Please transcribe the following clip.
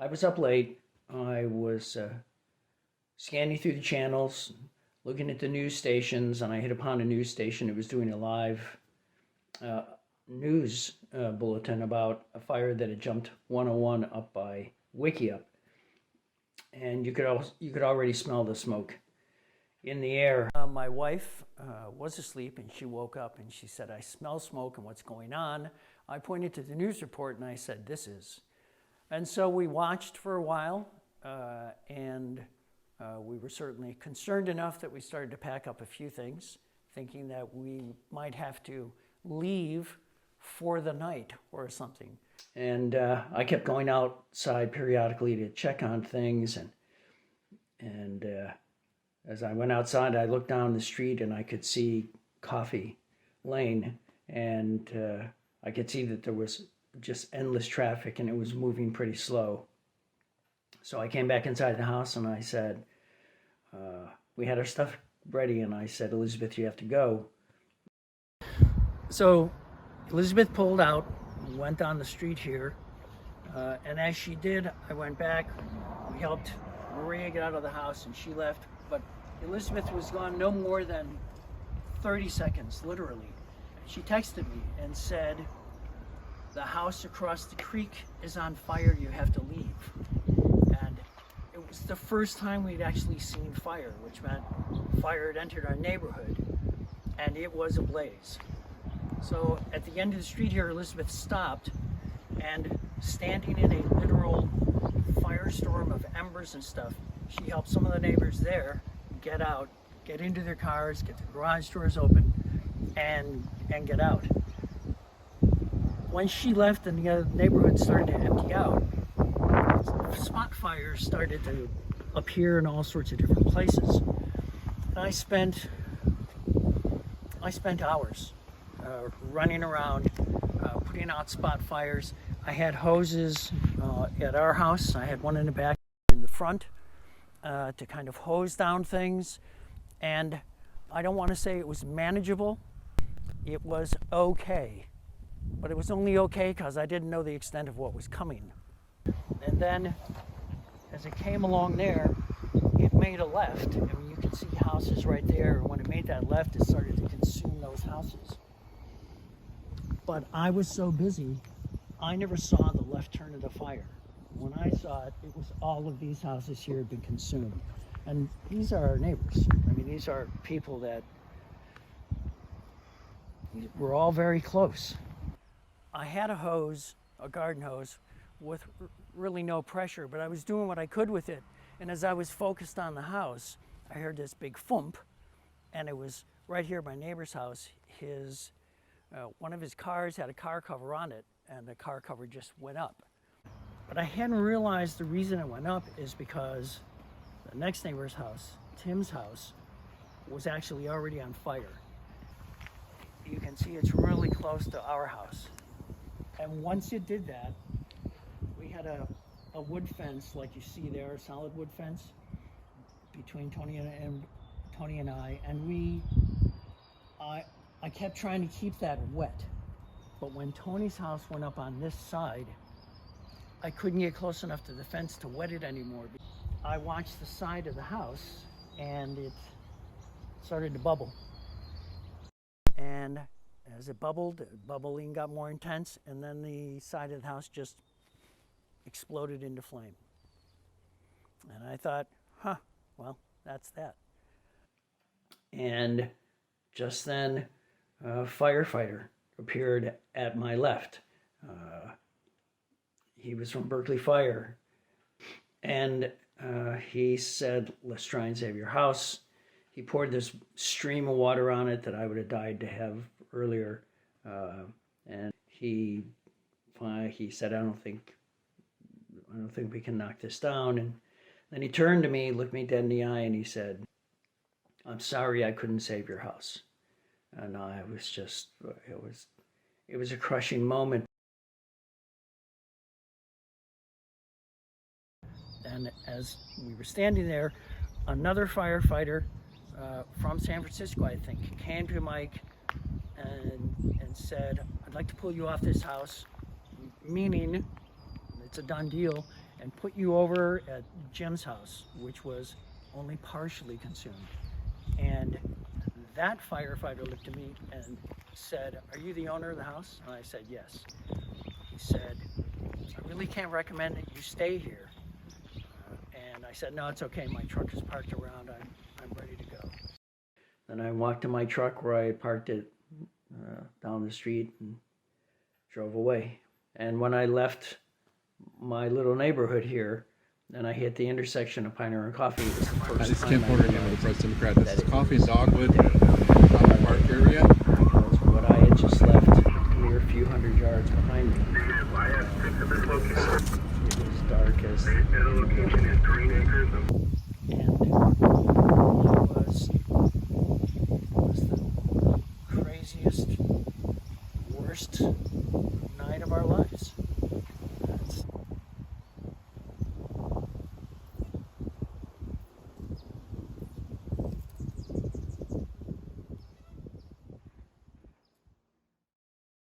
I was up late. I was scanning through the channels, looking at the news stations, and I hit upon a news station that was doing a live news bulletin about a fire that had jumped 101 up by Wickiup, and you could already smell the smoke in the air. My wife was asleep, and she woke up and she said, "I smell smoke, and what's going on?" I pointed to the news report and I said, "This is." And so we watched for a while, and we were certainly concerned enough that we started to pack up a few things, thinking that we might have to leave for the night or something. And I kept going outside periodically to check on things, and as I went outside, I looked down the street and I could see Coffey Lane, and I could see that there was just endless traffic and it was moving pretty slow. So I came back inside the house and I said, we had our stuff ready, and I said, "Elizabeth, you have to go." So Elizabeth pulled out, went down the street here, and as she did, I went back. We helped Maria get out of the house and she left, but Elizabeth was gone no more than 30 seconds, literally. She texted me and said, "The house across the creek is on fire, you have to leave." And it was the first time we'd actually seen fire, which meant fire had entered our neighborhood, and it was ablaze. So at the end of the street here, Elizabeth stopped, and standing in a literal firestorm of embers and stuff, she helped some of the neighbors there get out, get into their cars, get the garage doors open, and get out. When she left and the neighborhood started to empty out, spot fires started to appear in all sorts of different places. And I spent hours running around, putting out spot fires. I had hoses at our house. I had one in the back, in the front, to kind of hose down things. And I don't want to say it was manageable. It was okay. But it was only okay because I didn't know the extent of what was coming. And then, as it came along there, it made a left. And you can see houses right there. When it made that left, it started to consume those houses. But I was so busy, I never saw the left turn of the fire. When I saw it, it was all of these houses here had been consumed. And these are our neighbors. I mean, these are people that we're all very close. I had a hose, a garden hose, with really no pressure, but I was doing what I could with it. And as I was focused on the house, I heard this big thump, and it was right here at my neighbor's house. One of his cars had a car cover on it, and the car cover just went up. But I hadn't realized the reason it went up is because the next neighbor's house, Tim's house, was actually already on fire. You can see it's really close to our house. And once it did that, we had a wood fence like you see there, a solid wood fence between Tony and I, and I kept trying to keep that wet. But when Tony's house went up on this side, I couldn't get close enough to the fence to wet it anymore. I watched the side of the house and it started to bubble. And as it bubbled, the bubbling got more intense, and then the side of the house just exploded into flame. And I thought, well, that's that. And just then, a firefighter appeared at my left. He was from Berkeley Fire. And he said, "Let's try and save your house." He poured this stream of water on it that I would have died to have earlier. And he said, I don't think we can knock this down. And then he turned to me, looked me dead in the eye, and he said, "I'm sorry I couldn't save your house." And I was just, it was a crushing moment. And as we were standing there, another firefighter from San Francisco, I think, came to Mike and said, "I'd like to pull you off this house," meaning it's a done deal. and put you over at Jim's house, which was only partially consumed. And that firefighter looked at me and said, "Are you the owner of the house?" And I said, "Yes." He said, "I really can't recommend that you stay here." And I said, "No, it's okay. My truck is parked around. I'm ready to go." Then I walked to my truck where I parked it down the street and drove away. And when I left my little neighborhood here, and I hit the intersection of Pioneer and Coffey, it was the first This is time Kim I Porter again realized with the Press Democrat. This that is Coffey and it was Dogwood, day. Coffey Park area. Because what I had just left a mere few hundred yards behind me, it was dark as and